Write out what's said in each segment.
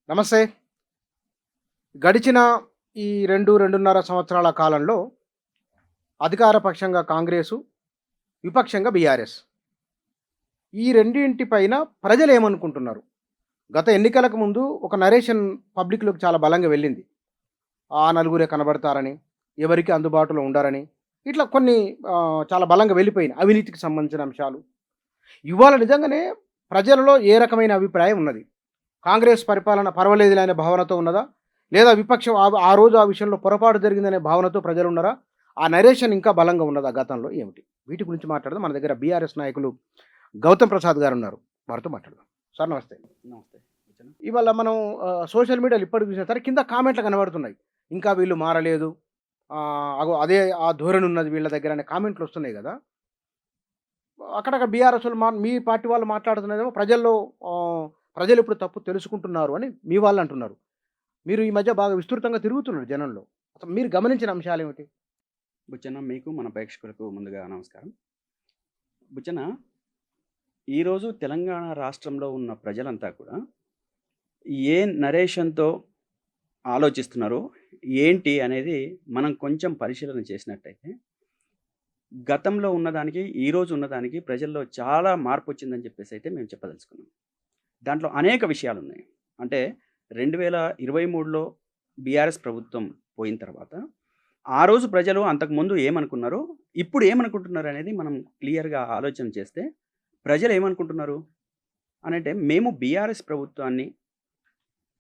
నమస్తే. గడిచిన ఈ 2, 2.5 సంవత్సరాల కాలంలో అధికార పక్షంగా కాంగ్రెసు, విపక్షంగా బీఆర్ఎస్. ఈ రెండింటి పైన ప్రజలేమనుకుంటున్నారు? గత ఎన్నికలకు ముందు ఒక నరేషన్ పబ్లిక్‌లోకి చాలా బలంగా వెళ్ళింది. ఆ నలుగురే కనబడతారని, ఎవరికీ అందుబాటులో ఉండరని, ఇట్లా కొన్ని చాలా బలంగా వెళ్ళిపోయినాయి. అవినీతికి సంబంధించిన అంశాలు. ఇవాళ నిజంగానే ప్రజలలో ఏ రకమైన అభిప్రాయం ఉన్నది? కాంగ్రెస్ పరిపాలన పర్వాలేదులే అనే భావనతో ఉన్నదా? లేదా విపక్షం ఆ రోజు ఆ విషయంలో పొరపాటు జరిగిందనే భావనతో ప్రజలున్నారా? ఆ నరేషన్ ఇంకా బలంగా ఉన్నదా గతంలో ఏమిటి? వీటి గురించి మాట్లాడదాం. మన దగ్గర బీఆర్ఎస్ నాయకులు గౌతమ్ ప్రసాద్ గారున్నారు. వారితో మాట్లాడదాం. సార్ నమస్తే. నమస్తే. కూర్చోండి. ఇవాళ మనం సోషల్ మీడియాలో ఇప్పటికి చూసినా సరే కింద కామెంట్లు కనబడుతున్నాయి. ఇంకా వీళ్ళు మారలేదు. అగో అదే ఆ ధోరణి ఉన్నది వీళ్ళ దగ్గర అనే కామెంట్లు వస్తున్నాయి గదా! అక్కడక్కడ బీఆర్ఎస్ మీ పార్టీ వాళ్ళు మాట్లాడుతున్నదేమో ప్రజల్లో ప్రజలిప్పుడు తప్పు తెలుసుకుంటున్నారు అని మీ వాళ్ళంటున్నారు. మీరు ఈ మధ్య బాగా విస్తృతంగా తిరుగుతున్నారు జనంలో. అసలు మీరు గమనించిన అంశాలేమిటి? బుచ్చన్న, మీకు మన ప్రేక్షకులకు ముందుగా నమస్కారం. బుచ్చన్న, ఈరోజు తెలంగాణ రాష్ట్రంలో ఉన్న ప్రజలంతా కూడా ఏ నరేషన్‌తో ఆలోచిస్తున్నారో, ఏంటి అనేది మనం కొంచెం పరిశీలన చేసినట్టయితే, గతంలో ఉన్నదానికి, ఈరోజు ఉన్నదానికి ప్రజల్లో చాలా మార్పొచ్చిందని చెప్పేసైతే మేము చెప్పదలుచుకున్నాం. దాంట్లో అనేక విషయాలున్నాయి. అంటే 2023లో బీఆర్ఎస్ ప్రభుత్వం పోయిన తర్వాత, ఆ రోజు ప్రజలు అంతకుముందు ఏమనుకున్నారో, ఇప్పుడు ఏమనుకుంటున్నారనేది మనం క్లియర్‌గా ఆలోచన చేస్తే, ప్రజలు ఏమనుకుంటున్నారు అనంటే, మేము బీఆర్ఎస్ ప్రభుత్వాన్ని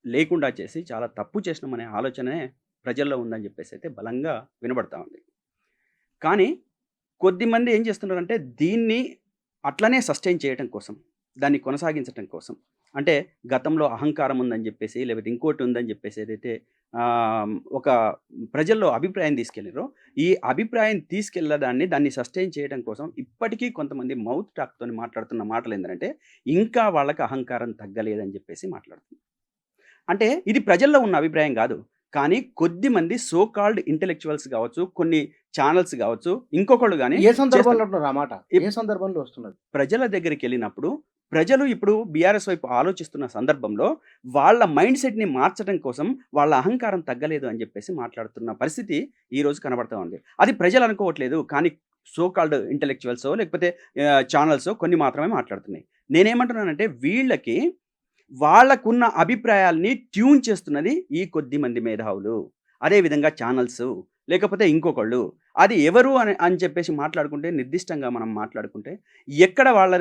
లేకుండా చేసి చాలా తప్పు చేసినామనే ఆలోచనే ప్రజల్లో ఉందని చెప్పేసైతే బలంగా వినబడతా ఉంది. కానీ కొద్దిమంది ఏం చేస్తున్నారంటే దీన్ని అట్లనే సస్టైన్ చేయటం కోసం, దాన్ని కొనసాగించటం కోసం, అంటే గతంలో అహంకారం ఉందని చెప్పేసి, లేకపోతే ఇంకోటి ఉందని చెప్పేసి ఏదైతే ఒక ప్రజల్లో అభిప్రాయం తీసుకెళ్లిర్రో, ఈ అభిప్రాయం తీసుకెళ్ళడాన్ని దాన్ని సస్టైన్ చేయడం కోసం ఇప్పటికీ కొంతమంది మౌత్ టాక్‌తోని మాట్లాడుతున్న మాటలేందంటే, ఇంకా వాళ్ళకి అహంకారం తగ్గలేదని చెప్పేసి మాట్లాడుతున్నారు. అంటే ఇది ప్రజల్లో ఉన్న అభిప్రాయం గాదు. కానీ కొద్దిమంది సో కాల్డ్ ఇంటెలెక్చువల్స్ గావచ్చు, కొన్ని ఛానెల్స్ గావచ్చు, ఇంకొకళ్ళు గాని ఏ సందర్భంలో చేస్తున్నారు. అంటున్నారు ఆ మాట? ఏ ఇప్ సందర్భంలో వస్తున్నది? ప్రజల దగ్గరికెళ్ళినప్పుడు, ప్రజలు ఇప్పుడు బీఆర్ఎస్ వైపు ఆలోచిస్తున్న సందర్భంలో, వాళ్ళ మైండ్ సెట్‌ని మార్చడం కోసం, వాళ్ళ అహంకారం తగ్గలేదు అని జెప్పేసి మాట్లాడుతున్న పరిస్థితి ఈరోజు కనబడతా ఉంది. అది ప్రజలు అనుకోవట్లేదు. కానీ సో కాల్డ్ ఇంటెలెక్చువల్సో, లేకపోతే ఛానెల్సో కొన్ని మాత్రమే మాట్లాడుతున్నాయి. నేనేమంటున్నానంటే వీళ్ళకి వాళ్ళకున్న అభిప్రాయాల్ని ట్యూన్ చేస్తున్నది ఈ కొద్ది మంది మేధావులు. అదే విధంగా ఛానల్సు, లేకపోతే ఇంకొకళ్ళు. అది ఎవరు అని చెప్పేసి మాట్లాడుకుంటే, నిర్దిష్టంగా మనం మాట్లాడుకుంటే, ఎక్కడ వాళ్ళ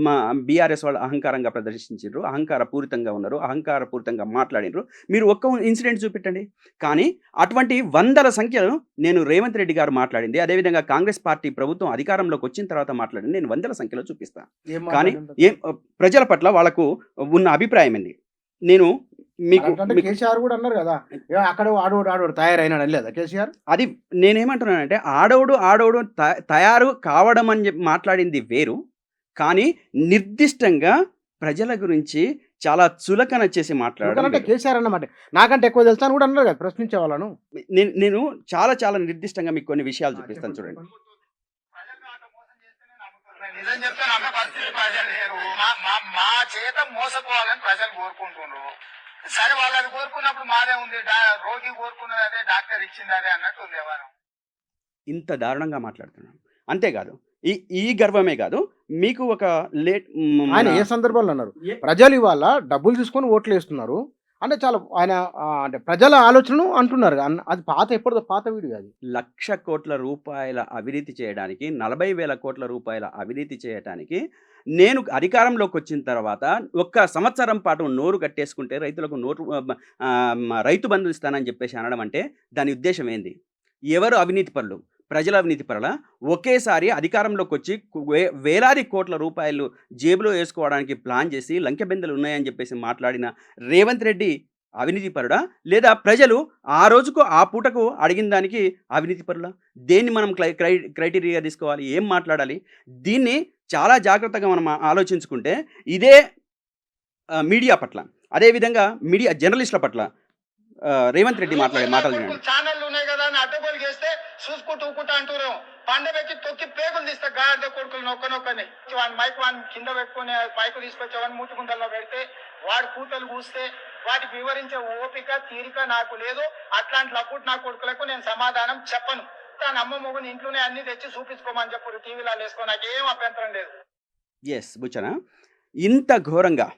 మా బీఆర్ఎస్ వాళ్ళు అహంకారంగా ప్రదర్శించిర్రు, అహంకారపూరితంగా ఉన్నారు, అహంకారపూరితంగా మాట్లాడిన్రు. మీరు ఒక్క ఇన్సిడెంట్ చూపెట్టండి. కానీ అటువంటి వందల సంఖ్యలో నేను రేవంత్ రెడ్డి గారు మాట్లాడింది, అదేవిధంగా కాంగ్రెస్ పార్టీ ప్రభుత్వం అధికారంలోకి వచ్చిన తర్వాత మాట్లాడింది నేను వందల సంఖ్యలో చూపిస్తా. ఏం కానీ మాట్లాడిండ్రు? ప్రజల పట్ల వాళ్ళకు ఉన్న అభిప్రాయం ఏంది? నేను మీకు మరట్లంటే మీకు కేసీఆర్ గూడా అన్నారు గదా! అక్కడ ఆడోడు తయారైనాడు అనలేదా కేసీఆర్? అది నేనేమంటున్నానంటే, ఆడోడు తయారు కావడం అని జెప్పి మాట్లాడింది వేరు. కానీ నిర్దిష్టంగా ప్రజల గురించి చాలా చులకన చేసి మాట్లాడడం ఎందుకనంటే వేరు. కేసీఆర్ అన్నమాట. నాకంటే ఎక్కువ తెలుసా అని గూడా అన్నారు గదా! ప్రశ్నించే వాళ్ళను. నేను చాలా నిర్దిష్టంగా మీకు కొన్ని విషయాలు చూపిస్తాను చెప్పండి. చూడండి. చెప్పండి. ప్రజలను అట్లా మోసం చేస్తేనే నమ్ముతున్నారు. నిజం చెప్తే నమ్మే పరిస్థితి ప్రజలు లేరు. మా మా మా చేత మోసపోవాలని ప్రజలు కోరుకుంటున్నారు. సరే వాళ్ళు అది కోరుకున్నప్పుడు మాదే ఉంది. రోగి కోరుకున్నది అదే, డాక్టర్ ఇచ్చింది అదే అన్నట్టు ఉంది వ్యవహారం. ఇంత దారుణంగా మాట్లాడుతున్నాను. అంతేకాదు, ఈ ఈ గర్వమే కాదు, మీకు ఒక లేట్ ఆయన మన ఏ సందర్భంలో అన్నారు? ఏ ప్రజలు ఇవాళ డబ్బులు తీసుకొని ఓట్లేస్తున్నారు. అంటే చాలా ఆయన అంటే ప్రజల ఆలోచనను అంటున్నారు. అది ఎప్పటిదో పాత వీడియో అది. ₹1,00,00,000 అవినీతి చేయడానికి, 40,000 కోట్ల రూపాయల అవినీతి చేయటానికి, నేను అధికారంలోకొచ్చిన తర్వాత ఒక్క సంవత్సరం పాటు నోరు కట్టేసుకుంటే రైతులకు రైతు బంధు ఇస్తానని చెప్పేసి అనడం అంటే దాని ఉద్దేశ్యం ఏంది? ఎవరు అవినీతి పరులు? ప్రజలు అవినీతి పరులా? ఒకేసారి అధికారంలోకొచ్చి వేలాది కోట్ల రూపాయలు జేబులో ఏసుకోవడానికి ప్లాన్ చేసి లంకెబెందలు ఉన్నాయని చెప్పేసి మాట్లాడిన రేవంత్ రెడ్డి అవినీతి పరుడా? లేదా ప్రజలు ఆ రోజుకు, ఆ పూటకు అడిగిన దానికి అవినీతి పరులా? దేన్ని మనం క్రైటీరియా తీసుకోవాలి? ఏం మాట్లాడాలి? దీన్ని చాలా జాగ్రత్తగా మనం ఆలోచించుకుంటే ఇదే మీడియా పట్ల, అదే విధంగా మీడియా జర్నలిస్టుల పట్ల రేవంత్ రెడ్డి మాట్లాడే మాటలు వినండి. ఛానళ్ళు ఉన్నాయి కదా అని అడ్డగోలు చేస్తే చూసుకుంటూ ఊకుంటూ అంటున్నారు. పండబెట్టి తొక్కి పేగులు తీస్తే గాడిద కొడుకులు నొక్కని వాని మైక్ వాని కింద పెట్టుకుని మైకు తీసుకొచ్చి వాని మూతి గుంతల్లో పెడితే వాడు కూతలు కూస్తే వాటికి వివరించే ఓపిక తీరిక నాకు లేదు. అట్లాంటి లప్పుడు నా కొడుకులకు నేను సమాధానం చెప్పను. తన అమ్మ మొగుని ఇంట్లోనే అన్ని తెచ్చి చూపించుకోమని చెప్పు, టీవీలో వేసుకో, నాకేం అభ్యంతరం లేదు. ఎస్ బుచ్చన, ఇంత ఘోరంగా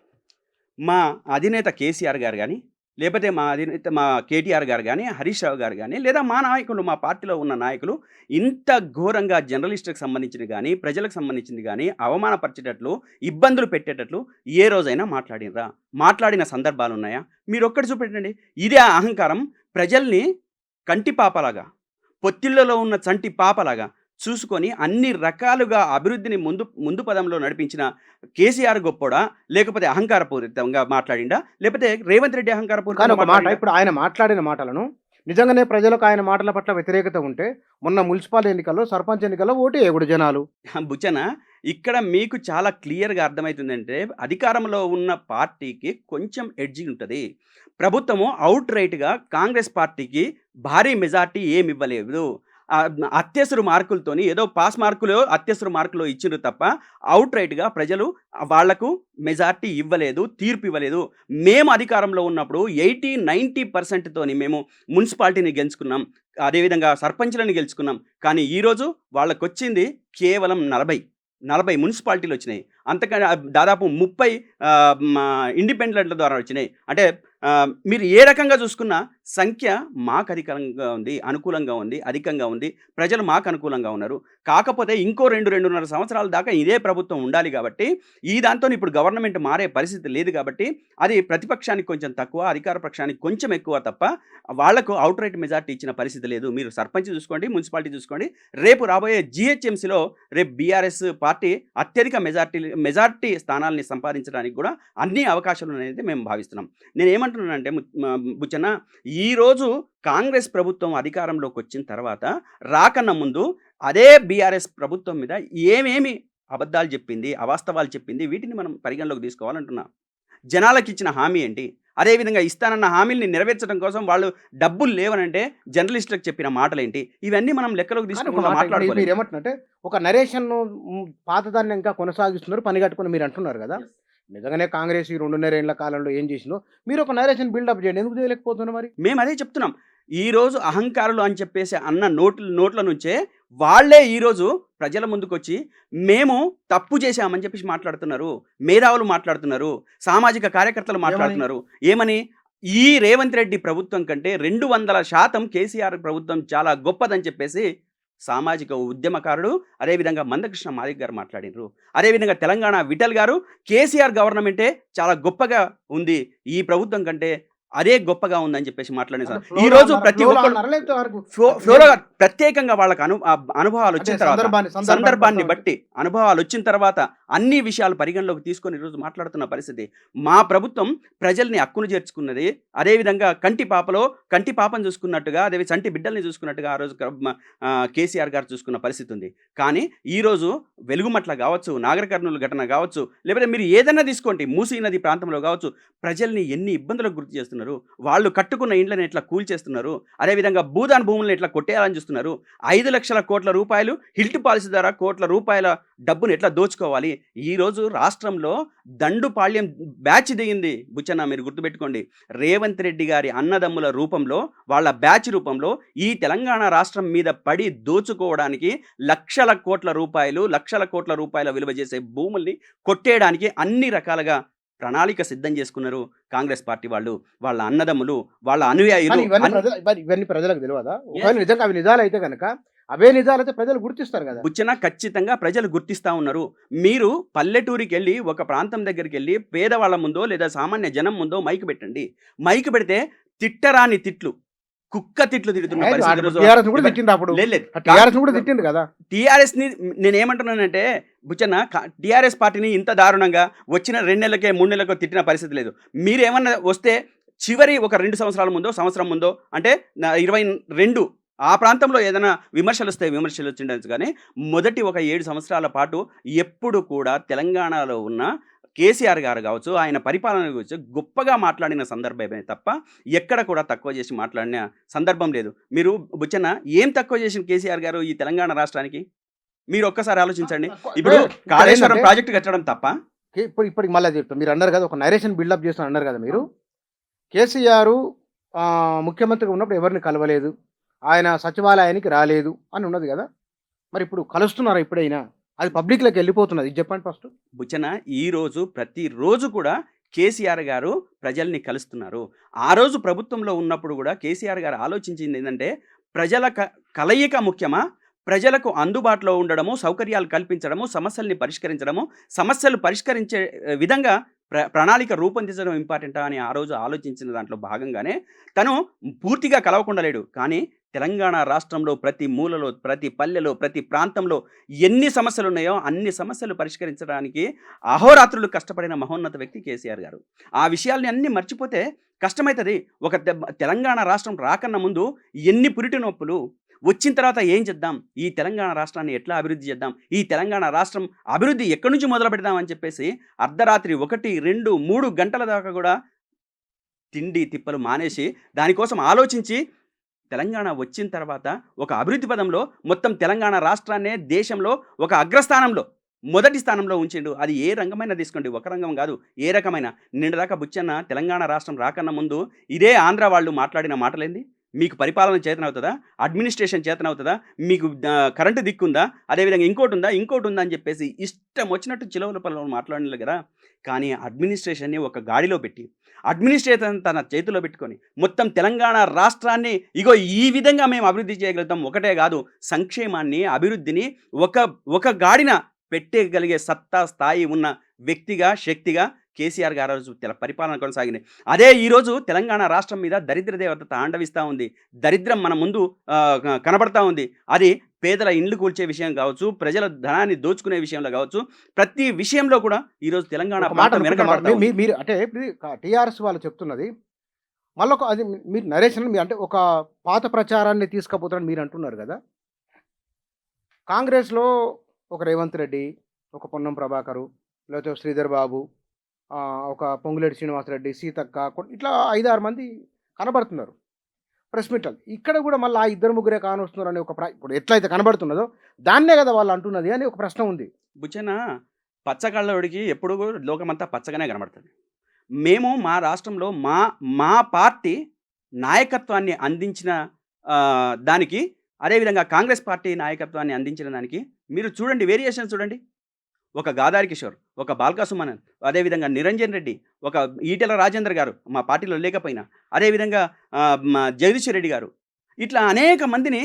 మా అధినేత కేసీఆర్ గారు కానీ, లేకపోతే మా అధినేత మా కేటీఆర్ గారు కానీ, హరీష్ రావు గారు కానీ, లేదా మా నాయకులు, మా పార్టీలో ఉన్న నాయకులు ఇంత ఘోరంగా జర్నలిస్టులకు సంబంధించింది కానీ, ప్రజలకు సంబంధించింది కానీ అవమానపరిచేటట్లు, ఇబ్బందులు పెట్టేటట్లు ఏ రోజైనా మాట్లాడినరా? మాట్లాడిన సందర్భాలు ఉన్నాయా? మీరు ఒక్కటి చూపెట్టండి. ఇదే అహంకారం ప్రజల్ని కంటి పాపలాగా, పొత్తిళ్లలో ఉన్న చంటి పాపలాగా చూసుకొని అన్ని రకాలుగా అభివృద్ధిని ముందు పదంలో నడిపించిన కేసీఆర్ గొప్పోడా, లేకపోతే అహంకారపూరితంగా మాట్లాడిండా, లేకపోతే రేవంత్ రెడ్డి కానీ అహంకారపూరితంగా ఒక మాట, మాట్లాడిండా? ఇప్పుడు ఆయన మాట్లాడిన మాటలను నిజంగానే ప్రజలకు ఆయన మాటల పట్ల వ్యతిరేకత ఉంటే మొన్న మున్సిపల్ ఎన్నికల్లో, సర్పంచ్ ఎన్నికల్లో ఓటు వేయకూడదు జనాలు. బుచ్చన, ఇక్కడ మీకు చాలా క్లియర్గా అర్థమవుతుందంటే అధికారంలో ఉన్న పార్టీకి కొంచెం ఎడ్జి ఉంటుంది. ప్రభుత్వము అవుట్ రైట్గా కాంగ్రెస్ పార్టీకి భారీ మెజార్టీ ఏమి ఇవ్వలేదు. అత్యవసర మార్కులతోని ఏదో పాస్ మార్కులు అత్యవసర మార్కులు ఇచ్చిండ్రు తప్ప అవుట్ రైట్గా ప్రజలు వాళ్లకు మెజార్టీ ఇవ్వలేదు, తీర్పు ఇవ్వలేదు. మేము అధికారంలో ఉన్నప్పుడు 80-90% మేము మున్సిపాలిటీని గెలుచుకున్నాం, అదేవిధంగా సర్పంచ్లను గెలుచుకున్నాం. కానీ ఈరోజు వాళ్ళకు వచ్చింది కేవలం 40 మున్సిపాలిటీలు వచ్చినాయి. అంతకన్నా దాదాపు 30 ఇండిపెండెంట్ల ద్వారా వచ్చినాయి. అంటే మీరు ఏ రకంగా చూసుకున్నా సంఖ్య మాకు అధికంగా ఉంది, అనుకూలంగా ఉంది, అధికంగా ఉంది. ప్రజలు మాకు అనుకూలంగా ఉన్నారు. కాకపోతే ఇంకో 2-2.5 సంవత్సరాల దాకా ఇదే ప్రభుత్వం ఉండాలి కాబట్టి, ఈ దాంతో ఇప్పుడు గవర్నమెంట్ మారే పరిస్థితి లేదు కాబట్టి అది ప్రతిపక్షానికి కొంచెం తక్కువ, అధికార పక్షానికి కొంచెం ఎక్కువ తప్ప వాళ్లకు అవుట్ రైట్ మెజార్టీ ఇచ్చిన పరిస్థితి లేదు. మీరు సర్పంచ్ చూసుకోండి, మున్సిపాలిటీ చూసుకోండి. రేపు రాబోయే జిహెచ్ఎంసీలో రేపు బీఆర్ఎస్ పార్టీ అత్యధిక మెజార్టీ స్థానాలని సంపాదించడానికి కూడా అన్ని అవకాశాలు ఉన్నాయని మేము భావిస్తున్నాం. నేను ఏమంటున్నానంటే బుచ్చన్న, ఈరోజు కాంగ్రెస్ ప్రభుత్వం అధికారంలోకి వచ్చిన తర్వాత రాకన్నా ముందు అదే బీఆర్ఎస్ ప్రభుత్వం మీద ఏమేమి అబద్ధాలు చెప్పింది, అవాస్తవాలు చెప్పింది, వీటిని మనం పరిగణలోకి తీసుకోవాలంటున్నా. జనాలకు ఇచ్చిన హామీ ఏంటి, అదేవిధంగా ఇస్తానన్న హామీల్ని నెరవేర్చడం కోసం వాళ్ళు డబ్బులు లేవనంటే జర్నలిస్టులకు చెప్పిన మాటలేంటి, ఇవన్నీ మనం లెక్కలోకి తీసుకుని మాట్లాడుకోవాలి. మీరు ఏమంటున్నట్టే ఒక నరేషన్ పాతదాన్ని ఇంకా కొనసాగిస్తున్నారు, పని కట్టుకుని మీరు అంటున్నారు కదా. నిజంగానే కాంగ్రెస్ ఈ 2.5 ఏళ్ల కాలంలో ఏం చేసిందో మీరు ఒక నరేషన్ బిల్డప్ చేయండి, ఎందుకు చేయలేకపోతున్నారు మరి? మేము అదే చెప్తున్నాం. ఈరోజు అహంకారులు అని చెప్పేసి అన్న నోట్ల నుంచే వాళ్లే ఈరోజు ప్రజల ముందుకొచ్చి మేము తప్పు చేశామని చెప్పేసి మాట్లాడుతున్నారు. మేధావులు మాట్లాడుతున్నారు, సామాజిక కార్యకర్తలు మాట్లాడుతున్నారు. ఏమని? ఈ రేవంత్ రెడ్డి ప్రభుత్వం కంటే 200% కేసీఆర్ ప్రభుత్వం చాలా గొప్పదని చెప్పేసి సామాజిక ఉద్యమకారుడు, అదేవిధంగా మందకృష్ణ మాదిక్ గారు మాట్లాడినారు. అదేవిధంగా తెలంగాణ విఠల్ గారు కేసీఆర్ గవర్నమెంటే చాలా గొప్పగా ఉంది, ఈ ప్రభుత్వం కంటే అదే గొప్పగా ఉందని చెప్పేసి మాట్లాడిన ఈ రోజు ప్రతి ఒక్కరు ఫ్లోలో ప్రత్యేకంగా వాళ్ళకి అనుభవాలు వచ్చిన తర్వాత, సందర్భాన్ని బట్టి అనుభవాలు వచ్చిన తర్వాత అన్ని విషయాలు పరిగణలోకి తీసుకొని ఈరోజు మాట్లాడుతున్న పరిస్థితి. మా ప్రభుత్వం ప్రజల్ని హక్కును చేర్చుకున్నది. అదేవిధంగా కంటి పాపను చూసుకున్నట్టుగా, అదే చంటి బిడ్డల్ని చూసుకున్నట్టుగా ఆ రోజు కేసీఆర్ గారు చూసుకున్న పరిస్థితి ఉంది. కానీ ఈరోజు వెలుగుమట్ల కావచ్చు, నాగర్ కర్నూలు ఘటన కావచ్చు, లేకపోతే మీరు ఏదైనా తీసుకోండి, మూసీ నది ప్రాంతంలో కావచ్చు, ప్రజల్ని ఎన్ని ఇబ్బందులకు గుర్తు చేస్తున్నారు. వాళ్ళు కట్టుకున్న ఇండ్లను ఎట్లా కూల్చేస్తున్నారు, అదేవిధంగా భూదాన్ భూములను ఎట్లా కొట్టేయాలని చూస్తున్నారు. 5 లక్షల కోట్ల రూపాయలు హిల్ట్ పాలసీ ద్వారా కోట్ల రూపాయల డబ్బును ఎట్లా దోచుకోవాలి. ఈరోజు రాష్ట్రంలో దండుపాళ్యం బ్యాచ్ దిగింది బుచ్చన్న, మీరు గుర్తుపెట్టుకోండి. రేవంత్ రెడ్డి గారి అన్నదమ్ముల రూపంలో, వాళ్ళ బ్యాచ్ రూపంలో ఈ తెలంగాణ రాష్ట్రం మీద పడి దోచుకోవడానికి లక్షల కోట్ల రూపాయల విలువ చేసే భూముల్ని కొట్టేయడానికి అన్ని రకాలుగా ప్రణాళిక సిద్ధం చేసుకున్నారు కాంగ్రెస్ పార్టీ వాళ్ళు, వాళ్ళ అన్నదమ్ములు, వాళ్ళ అనుయాయులు. ఇవన్నీ ప్రజలకు తెలియదా? ఒకవేళ నిజంగా అవి నిజాలు అయితే కనుక, అవే నిజాలైతే ప్రజలు గుర్తిస్తారు కదా. బుచ్చన, ఖచ్చితంగా ప్రజలు గుర్తిస్తూ ఉన్నారు. మీరు పల్లెటూరికి వెళ్ళి, ఒక ప్రాంతం దగ్గరికి వెళ్ళి పేదవాళ్ళ ముందో లేదా సామాన్య జనం ముందో మైకు పెట్టండి. మైకు పెడితే తిట్టరాని తిట్లు, కుక్క తిట్లు తిడుతున్న టీఆర్ఎస్ ని. నేనేమంటున్నానంటే బుచ్చన్న, టీఆర్ఎస్ పార్టీని ఇంత దారుణంగా వచ్చిన 2 నెలలకే 3 నెలలకో తిట్టిన పరిస్థితి లేదు. మీరేమన్నా వస్తే చివరి ఒక 2 సంవత్సరాల ముందో, సంవత్సరం ముందో, అంటే 22 ఆ ప్రాంతంలో ఏదైనా విమర్శలు వస్తే విమర్శలు వచ్చిండొచ్చు. కానీ మొదటి ఒక 7 సంవత్సరాల పాటు ఎప్పుడు కూడా తెలంగాణలో ఉన్న కేసీఆర్ గారు కావచ్చు, ఆయన పరిపాలన గురించి గొప్పగా మాట్లాడిన సందర్భమే తప్ప ఎక్కడ కూడా తక్కువ చేసి మాట్లాడిన సందర్భం లేదు. మీరు బుచ్చన్న, ఏం తక్కువ చేసిన కేసీఆర్ గారు ఈ తెలంగాణ రాష్ట్రానికి? మీరు ఒక్కసారి ఆలోచించండి. ఇప్పుడు కాళేశ్వరం ప్రాజెక్టు కట్టడం తప్ప. ఇప్పుడు మళ్ళీ చెప్తాం, మీరు అన్నారు కదా ఒక నరేషన్ బిల్డప్ చేస్తున్నారు అన్నారు కదా మీరు. కేసీఆర్ ముఖ్యమంత్రిగా ఉన్నప్పుడు ఎవరిని కలవలేదు. ఆయన సచివాలయానికి రాలేదు అని ఉన్నది కదా! మరి ఇప్పుడు కలుస్తున్నారా ఇప్పుడైనా? అది పబ్లిక్‌లోకి వెళ్ళిపోతున్నది. ఇది చెప్పండి ఫస్టు. బుచ్చన ఈరోజు ప్రతిరోజు కూడా కేసీఆర్ గారు ప్రజల్ని కలుస్తున్నారు. ఆ రోజు ప్రభుత్వంలో ఉన్నప్పుడు కూడా కేసీఆర్ గారు ఆలోచించింది ఏందంటే, ప్రజల కలయిక ముఖ్యమా? ప్రజలకు అందుబాటులో ఉండడము, సౌకర్యాలు కల్పించడము, సమస్యల్ని పరిష్కరించడము, సమస్యలు పరిష్కరించే విధంగా ప్రణాళిక రూపొందించడం ఇంపార్టెంటా అని ఆ రోజు ఆలోచించిన దాంట్లో భాగంగానే తను పూర్తిగా కలవకుండా లేడు. కానీ తెలంగాణ రాష్ట్రంలో ప్రతి మూలలో, ప్రతి పల్లెలో, ప్రతి ప్రాంతంలో ఎన్ని సమస్యలున్నాయో అన్ని సమస్యలు పరిష్కరించడానికి అహోరాత్రులు కష్టపడిన మహోన్నత వ్యక్తి కేసీఆర్ గారు. ఆ విషయాల్ని అన్నీ మర్చిపోతే కష్టమైతది. ఒక తెలంగాణ రాష్ట్రం రాకన్నా ముందు ఎన్ని పురిటి నొప్పులు, వచ్చిన తర్వాత ఏం చేద్దాం, ఈ తెలంగాణ రాష్ట్రాన్ని ఎట్లా అభివృద్ధి చేద్దాం, ఈ తెలంగాణ రాష్ట్రం అభివృద్ధి ఎక్కడి నుంచి మొదలు పెడదాం అని చెప్పేసి అర్ధరాత్రి 1, 2, 3 గంటల దాకా కూడా తిండి తిప్పలు మానేసి దానికోసం ఆలోచించి తెలంగాణ వచ్చిన తర్వాత ఒక అభివృద్ధి పదంలో మొత్తం తెలంగాణ రాష్ట్రాన్నే దేశంలో ఒక అగ్రస్థానంలో మొదటి స్థానంలో ఉంచిండు. అది ఏ రంగమైనా తీసుకోండి, ఒక రంగం కాదు, ఏ రకమైన. నిన్నదాకా బుచ్చన్న తెలంగాణ రాష్ట్రం రాకన్నా ముందు ఇదే ఆంధ్ర వాళ్ళు మాట్లాడిన మాటలేంది? మీకు పరిపాలన చేతనవుతుందా? అడ్మినిస్ట్రేషన్ చేతనవుతుందా? మీకు కరెంటు దిక్కుందా? అదేవిధంగా ఇంకోటి ఉందా అని చెప్పేసి ఇష్టం వచ్చినట్టు చిలవల పనులు మాట్లాడిన కదా. కానీ అడ్మినిస్ట్రేషన్ని ఒక గాడిలో పెట్టి, అడ్మినిస్ట్రేషన్ తన చేతిలో పెట్టుకొని మొత్తం తెలంగాణ రాష్ట్రాన్ని ఇగో ఈ విధంగా మేము అభివృద్ధి చేయగలుగుతాం, ఒకటే కాదు సంక్షేమాన్ని, అభివృద్ధిని ఒక గాడిన పెట్టగలిగే సత్తా స్థాయి ఉన్న వ్యక్తిగా, శక్తిగా కేసీఆర్ గారు రోజు పరిపాలన కొనసాగింది. అదే ఈరోజు తెలంగాణ రాష్ట్రం మీద దరిద్ర దేవత తాండవిస్తూ ఉంది. దరిద్రం మన ముందు కనబడతా ఉంది. అది పేదల ఇండ్లు కూల్చే విషయం కావచ్చు, ప్రజల ధనాన్ని దోచుకునే విషయంలో కావచ్చు, ప్రతి విషయంలో కూడా ఈరోజు తెలంగాణ మీరు అంటే టీఆర్ఎస్ వాళ్ళు చెప్తున్నది మళ్ళొక అది మీరు నరేషన్ అంటే ఒక పాత ప్రచారాన్ని తీసుకుపోతారని మీరు అంటున్నారు కదా. కాంగ్రెస్లో ఒక రేవంత్ రెడ్డి, ఒక పొన్నం ప్రభాకరు, లేకపోతే శ్రీధర్ బాబు, ఒక పొంగులేటి శ్రీనివాసరెడ్డి, సీతక్క, ఇట్లా 5-6 మంది కనబడుతున్నారు ప్రెస్ మీట్‌లలో. ఇక్కడ కూడా మళ్ళీ ఆ 2-3 కానొస్తున్నారు అని ఇప్పుడు ఎట్లయితే కనబడుతున్నదో దాన్నే కదా వాళ్ళు అంటున్నది అని ఒక ప్రశ్న ఉంది. బుచ్చన పచ్చకళ్ళోడికి ఎప్పుడు లోకమంతా పచ్చగానే కనబడుతుంది. మేము మా రాష్ట్రంలో మా పార్టీ నాయకత్వాన్ని అందించిన దానికి, అదేవిధంగా కాంగ్రెస్ పార్టీ నాయకత్వాన్ని అందించిన దానికి మీరు చూడండి, వేరియేషన్ చూడండి. ఒక గాదారి కిషోర్, ఒక బాల్కా సుమన్, అదేవిధంగా నిరంజన్ రెడ్డి, ఒక ఈటెల రాజేందర్ గారు మా పార్టీలో లేకపోయినా, అదేవిధంగా జగదీశ్వర్ రెడ్డి గారు, ఇట్లా అనేక మందిని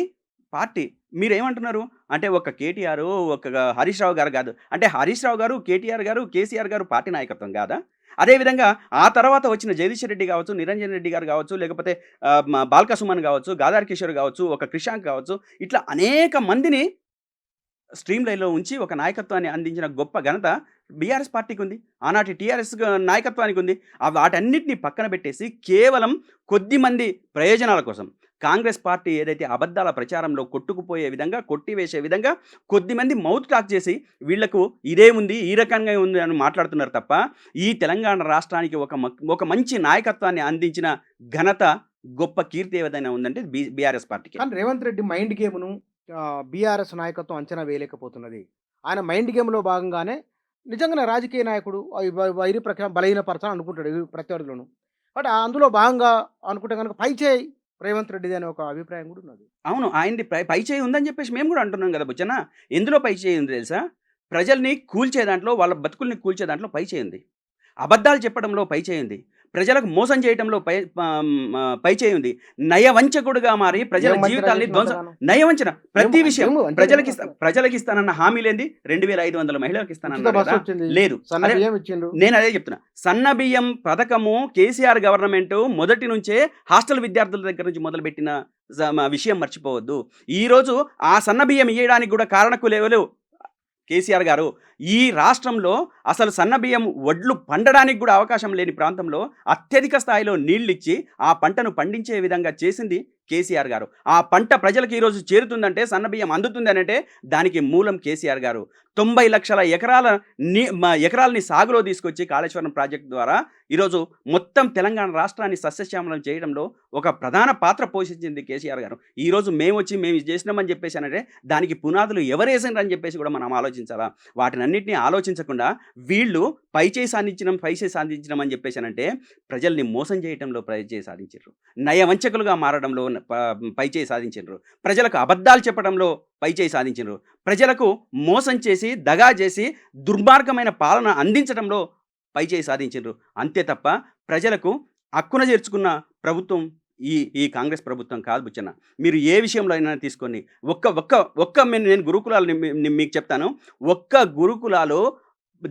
పార్టీ మీరేమంటున్నారు అంటే ఒక కేటీఆర్, ఒక హరీష్ రావు గారు కాదు అంటే హరీష్ రావు గారు, కేటీఆర్ గారు, కేసీఆర్ గారు పార్టీ నాయకత్వం కాదా? అదేవిధంగా ఆ తర్వాత వచ్చిన జగదీశ్వర్ రెడ్డి కావచ్చు, నిరంజన్ రెడ్డి గారు కావచ్చు, లేకపోతే బాల్కా సుమన్ కావచ్చు, గాదారి కిషోర్ కావచ్చు, ఒక క్రిషాంక్ కావచ్చు, ఇట్లా అనేక మందిని స్ట్రీమ్ లైన్లో ఉంచి ఒక నాయకత్వాన్ని అందించిన గొప్ప ఘనత బీఆర్ఎస్ పార్టీకి ఉంది, ఆనాటి టీఆర్ఎస్ నాయకత్వానికి ఉంది. వాటన్నిటిని పక్కన పెట్టేసి కేవలం కొద్ది మంది ప్రయోజనాల కోసం కాంగ్రెస్ పార్టీ ఏదైతే అబద్ధాల ప్రచారంలో కొట్టుకుపోయే విధంగా, కొట్టివేసే విధంగా కొద్దిమంది మౌత్ టాక్ చేసి వీళ్లకు ఇదే ఉంది, ఈ రకంగా ఉంది అని మాట్లాడుతున్నారు తప్ప ఈ తెలంగాణ రాష్ట్రానికి ఒక మంచి నాయకత్వాన్ని అందించిన ఘనత, గొప్ప కీర్తి ఏదైనా ఉందంటే బీఆర్ఎస్ పార్టీకి. కానీ రేవంత్ రెడ్డి మైండ్ గేమ్ను బీఆర్ఎస్ నాయకత్వం అంచనా వేయలేకపోతున్నది. ఆయన మైండ్ గేమ్లో భాగంగానే నిజంగానే రాజకీయ నాయకుడు వైరి బలహీనపరచాలని అనుకుంటాడు ప్రత్యర్థులను. బట్ అందులో భాగంగా అనుకుంటే కనుక పై చేయి రేవంత్ రెడ్డిది అనే ఒక అభిప్రాయం కూడా ఉన్నది. అవును, ఆయనది పై చేయి ఉందని చెప్పేసి మేము కూడా అంటున్నాం కదా బుచ్చన్న. ఎందులో పై చేయి ఉంది తెలుసా? ప్రజల్ని కూల్చే దాంట్లో, వాళ్ళ బతుకుల్ని కూల్చే దాంట్లో పై చేయి ఉంది. అబద్ధాలు చెప్పడంలో పై చేయి ఉంది. ప్రజలకు మోసం చేయడంలో పై చేయి ఉంది. నయవంచకుడుగా మారి ప్రజల జీవితాల్ని నయవంచన ప్రతి విషయం ప్రజలకి ఇస్తానన్న హామీ లేని 2500 మహిళలకు ఇస్తానన్న లేదు. నేను అదే చెప్తున్నా. సన్న బియ్యం పథకము కేసీఆర్ గవర్నమెంట్ మొదటి నుంచే హాస్టల్ విద్యార్థుల దగ్గర నుంచి మొదలుపెట్టిన విషయం మర్చిపోవద్దు. ఈరోజు ఆ సన్న బియ్యం ఇయ్యడానికి కూడా కారణకులేవలు కేసీఆర్ గారు. ఈ రాష్ట్రంలో అసలు సన్నబియ్యం వడ్లు పండడానికి కూడా అవకాశం లేని ప్రాంతంలో అత్యధిక స్థాయిలో నీళ్ళిచ్చి ఆ పంటను పండించే విధంగా చేసింది కేసీఆర్ గారు. ఆ పంట ప్రజలకు ఈరోజు చేరుతుందంటే, సన్నబియ్యం అందుతుంది అంటే దానికి మూలం కేసీఆర్ గారు. 90 లక్షల ఎకరాలని సాగులో తీసుకొచ్చి కాళేశ్వరం ప్రాజెక్టు ద్వారా ఈరోజు మొత్తం తెలంగాణ రాష్ట్రాన్ని సస్యశ్యామలం చేయడంలో ఒక ప్రధాన పాత్ర పోషించింది కేసీఆర్ గారు. ఈరోజు మేము ఇది చేసినామని చెప్పేసానంటే దానికి పునాదులు ఎవరేసారని చెప్పేసి కూడా మనం ఆలోచించాలా? వాటినన్నింటినీ ఆలోచించకుండా వీళ్ళు పైచేయి సాధించడం అని చెప్పేసానంటే ప్రజల్ని మోసం చేయడంలో పైచేయి సాధించారు, నయవంచకులుగా మారడంలో పైచేయి సాధించారు, ప్రజలకు అబద్ధాలు చెప్పడంలో పైచేయి సాధించారు, ప్రజలకు మోసం చేసి దగా చేసి దుర్మార్గమైన పాలన అందించడంలో పైచేయి సాధించారు. అంతే తప్ప ప్రజలకు హక్కున చేర్చుకున్న ప్రభుత్వం ఈ కాంగ్రెస్ ప్రభుత్వం కాదు బుచ్చన్న. మీరు ఏ విషయంలో అయినా తీసుకొని నేను గురుకులాలు మీకు చెప్తాను. ఒక్క గురుకులాలు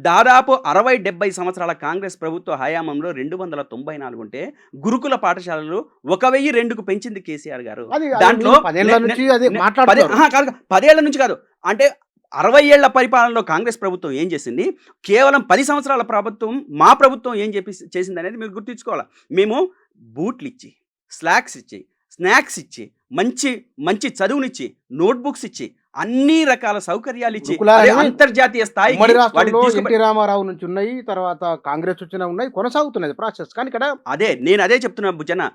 దాదాపు 60-70 సంవత్సరాల కాంగ్రెస్ ప్రభుత్వ హయాంలో 294 ఉంటే గురుకుల పాఠశాలలు 1002కు పెంచింది కేసీఆర్ గారు. దాంట్లో 10 ఏళ్ల నుంచి కాదు, అంటే 60 ఏళ్ల పరిపాలనలో కాంగ్రెస్ ప్రభుత్వం ఏం చేసింది, కేవలం 10 సంవత్సరాల ప్రభుత్వం మా ప్రభుత్వం ఏం చేసింది అనేది మీరు గుర్తుంచుకోవాలి. మేము బూట్లు ఇచ్చి, స్లాక్స్ ఇచ్చి, స్నాక్స్ ఇచ్చి, మంచి చదువునిచ్చి, నోట్బుక్స్ ఇచ్చి, అన్ని రకాల సౌకర్యాలు ఇచ్చి అంతర్జాతీయ స్థాయి ఎన్టీ రామారావు నుంచి ఉన్నాయి, తర్వాత కాంగ్రెస్ వచ్చిన ఉన్నాయి, కొనసాగుతున్నది ప్రాసెస్. కానీ ఇక్కడ నేను అదే చెప్తున్నా బుజ్జన్న,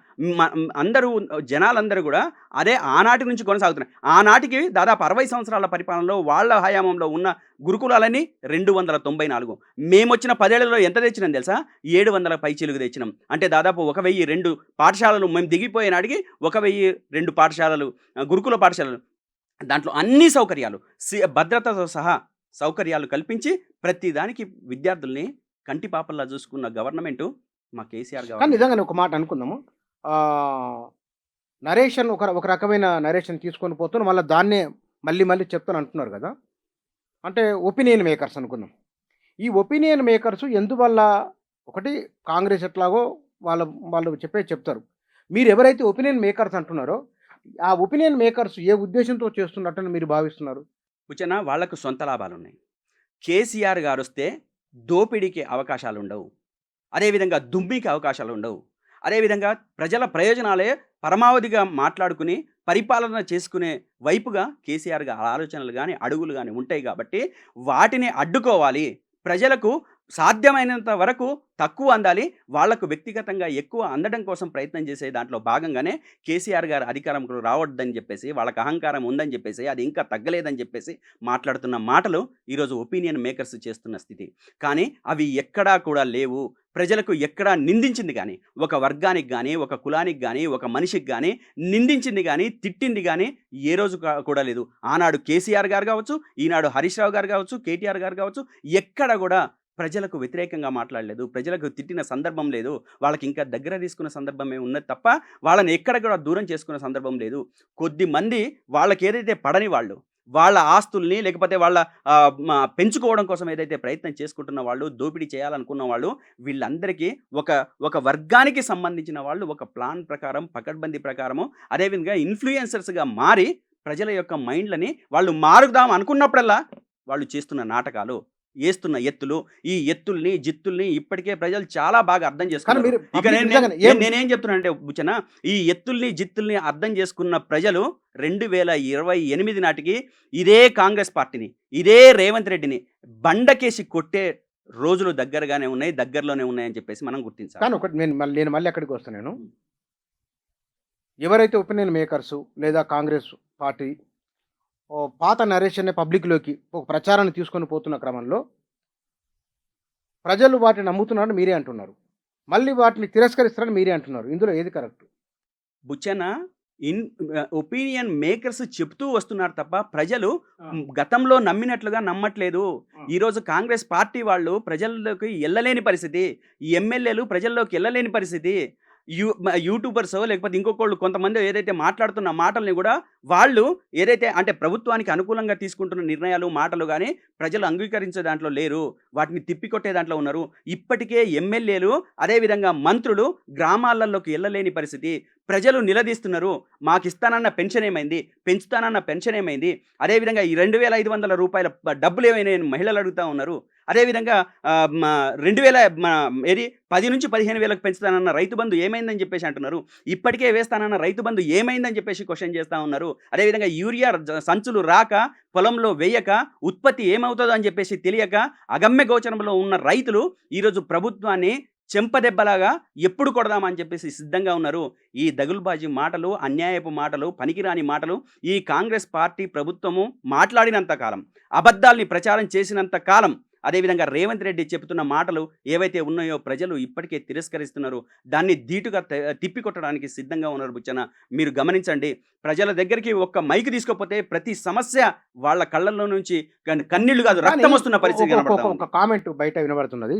జనాలందరూ కూడా అదే ఆనాటి నుంచి కొనసాగుతున్నాయి. ఆనాటికి దాదాపు 60 సంవత్సరాల పరిపాలనలో వాళ్ళ హయాంలో ఉన్న గురుకులాలని 294. మేము వచ్చిన 10 ఏళ్లలో ఎంత తెచ్చినాం తెలుసా? 700 పైచీలుగు తెచ్చినాం. అంటే దాదాపు 1002 పాఠశాలలు మేము దిగిపోయే నాటికి 1002 పాఠశాలలు, గురుకుల పాఠశాలలు. దాంట్లో అన్ని సౌకర్యాలు, భద్రతతో సహా సౌకర్యాలు కల్పించి ప్రతి దానికి విద్యార్థుల్ని కంటి పాపల్లా చూసుకున్న గవర్నమెంటు మా కేసీఆర్ గారు. నిజంగానే ఒక మాట అనుకుందాము, నరేషన్ ఒక రకమైన నరేషన్ తీసుకొని పోతున్నారు, మళ్ళీ దాన్నే మళ్ళీ చెప్తాను అంటున్నారు కదా. అంటే ఒపీనియన్ మేకర్స్ అనుకుందాం. ఈ ఒపీనియన్ మేకర్స్ ఎందువల్ల, ఒకటి కాంగ్రెస్ ఎట్లాగో వాళ్ళు చెప్తారు. మీరు ఎవరైతే ఒపీనియన్ మేకర్స్ అంటున్నారో ఆ ఒపీనియన్ మేకర్స్ ఏ ఉద్దేశంతో చేస్తున్నట్టని మీరు భావిస్తున్నారు? కూర్చొన్న వాళ్లకు సొంత లాభాలు ఉన్నాయి. కేసీఆర్ గారు వస్తే దోపిడీకి అవకాశాలు ఉండవు, అదేవిధంగా దుమ్మికి అవకాశాలు ఉండవు, అదేవిధంగా ప్రజల ప్రయోజనాలే పరమావధిగా మాట్లాడుకుని పరిపాలన చేసుకునే వైపుగా కేసీఆర్ గారి ఆలోచనలు కానీ అడుగులు కానీ ఉంటాయి. కాబట్టి వాటిని అడ్డుకోవాలి, ప్రజలకు సాధ్యమైనంత వరకు తక్కువ అందాలి, వాళ్లకు వ్యక్తిగతంగా ఎక్కువ అందడం కోసం ప్రయత్నం చేసే దాంట్లో భాగంగానే కేసీఆర్ గారు అధికారంలో రావద్దని చెప్పేసి, వాళ్ళకి అహంకారం ఉందని చెప్పేసి, అది ఇంకా తగ్గలేదని చెప్పేసి మాట్లాడుతున్న మాటలు ఈరోజు ఒపీనియన్ మేకర్స్ చేస్తున్న స్థితి. కానీ అవి ఎక్కడా కూడా లేవు. ప్రజలకు ఎక్కడా నిందించింది కానీ, ఒక వర్గానికి కానీ, ఒక కులానికి కానీ, ఒక మనిషికి కానీ నిందించింది కానీ, తిట్టింది కానీ ఏ రోజు కూడా లేదు. ఆనాడు కేసీఆర్ గారు కావచ్చు, ఈనాడు హరీష్ రావు గారు కావచ్చు, కేటీఆర్ గారు కావచ్చు, ఎక్కడ కూడా ప్రజలకు వ్యతిరేకంగా మాట్లాడలేదు, ప్రజలకు తిట్టిన సందర్భం లేదు, వాళ్ళకి ఇంకా దగ్గర తీసుకున్న సందర్భమే ఉన్నది తప్ప వాళ్ళని ఎక్కడ కూడా దూరం చేసుకున్న సందర్భం లేదు. కొద్దిమంది వాళ్ళకి ఏదైతే పడని వాళ్ళు, వాళ్ళ ఆస్తుల్ని లేకపోతే వాళ్ళ పెంచుకోవడం కోసం ఏదైతే ప్రయత్నం చేసుకుంటున్న వాళ్ళు, దోపిడీ చేయాలనుకున్న వాళ్ళు, వీళ్ళందరికీ ఒక వర్గానికి సంబంధించిన వాళ్ళు ఒక ప్లాన్ ప్రకారం, పకడ్బందీ ప్రకారము, అదేవిధంగా ఇన్ఫ్లుయెన్సర్స్గా మారి ప్రజల యొక్క మైండ్లని వాళ్ళు మారుదాం అనుకున్నప్పుడల్లా వాళ్ళు చేస్తున్న నాటకాలు, వేస్తున్న ఎత్తులు, ఈ ఎత్తుల్ని జిత్తుల్ని ఇప్పటికే ప్రజలు చాలా బాగా అర్థం చేసుకున్నారు. ఇక నేనేం చెప్తున్నానంటే బుచ్చన, ఈ ఎత్తుల్ని జిత్తుల్ని అర్థం చేసుకున్న ప్రజలు 2028 నాటికి ఇదే కాంగ్రెస్ పార్టీని, ఇదే రేవంత్ రెడ్డిని బండకేసి కొట్టే రోజులు దగ్గరలోనే ఉన్నాయని చెప్పేసి మనం గుర్తించాలి. కానీ ఒకటి నేను మళ్ళీ ఎక్కడికి వస్తున్నాను, ఎవరైతే ఒపీనియన్ మేకర్సు లేదా కాంగ్రెస్ పార్టీ పాత నరేషన్ని పబ్లిక్లోకి ఒక ప్రచారాన్ని తీసుకొని పోతున్న క్రమంలో ప్రజలు వాటిని నమ్ముతున్నారని మీరే అంటున్నారు, మళ్ళీ వాటిని తిరస్కరిస్తారని మీరే అంటున్నారు. ఇందులో ఏది కరెక్ట్? బుచ్చన, ఒపీనియన్ మేకర్స్ చెప్తూ వస్తున్నారు తప్ప ప్రజలు గతంలో నమ్మినట్లుగా నమ్మట్లేదు. ఈరోజు కాంగ్రెస్ పార్టీ వాళ్ళు ప్రజల్లోకి వెళ్ళలేని పరిస్థితి, ఎమ్మెల్యేలు ప్రజల్లోకి వెళ్ళలేని పరిస్థితి, యూట్యూబర్స్ లేకపోతే ఇంకొకళ్ళు కొంతమంది ఏదైతే మాట్లాడుతున్న మాటల్ని కూడా వాళ్ళు ఏదైతే అంటే ప్రభుత్వానికి అనుకూలంగా తీసుకుంటున్న నిర్ణయాలు, మాటలు కానీ ప్రజలు అంగీకరించే దాంట్లో లేరు, వాటిని తిప్పికొట్టే దాంట్లో ఉన్నారు. ఇప్పటికే ఎమ్మెల్యేలు అదేవిధంగా మంత్రులు గ్రామాలలోకి వెళ్ళలేని పరిస్థితి, ప్రజలు నిలదీస్తున్నారు. మాకిస్తానన్న పెన్షన్ ఏమైంది? పెంచుతానన్న పెన్షన్ ఏమైంది? అదేవిధంగా ఈ రూ. 2,500 డబ్బులు ఏమైనాయి అని మహిళలు అడుగుతా ఉన్నారు. అదేవిధంగా 2000 ఏది 10,000-15,000 పెంచుతానన్న రైతు బంధు ఏమైందని చెప్పేసి అంటున్నారు. ఇప్పటికే వేస్తానన్న రైతు బంధు ఏమైందని చెప్పేసి క్వెషన్ చేస్తా ఉన్నారు. అదేవిధంగా యూరియా సంచులు రాక, పొలంలో వేయక, ఉత్పత్తి ఏమవుతుందో అని చెప్పేసి తెలియక అగమ్య గోచరంలో ఉన్న రైతులు ఈరోజు ప్రభుత్వాన్ని చెంపదెబ్బలాగా ఎప్పుడు కొడదామని చెప్పేసి సిద్ధంగా ఉన్నారు. ఈ దగులుబాజీ మాటలు, అన్యాయపు మాటలు, పనికిరాని మాటలు ఈ కాంగ్రెస్ పార్టీ ప్రభుత్వము మాట్లాడినంత కాలం, అబద్ధాల్ని ప్రచారం చేసినంత కాలం, అదేవిధంగా రేవంత్ రెడ్డి చెబుతున్న మాటలు ఏవైతే ఉన్నాయో ప్రజలు ఇప్పటికే తిరస్కరిస్తున్నారు. దాన్ని ధీటుగా తిప్పికొట్టడానికి సిద్ధంగా ఉన్నారు. బుచ్చన్న, మీరు గమనించండి. ప్రజల దగ్గరికి ఒక్క మైక్ తీసుకోకపోతే ప్రతి సమస్య వాళ్ళ కళ్ళల్లో నుంచి కన్నీళ్లు కాదు రక్తం వస్తున్న పరిస్థితి కనబడతా ఉంది. ఒక కామెంట్ బయట వినబడుతున్నది.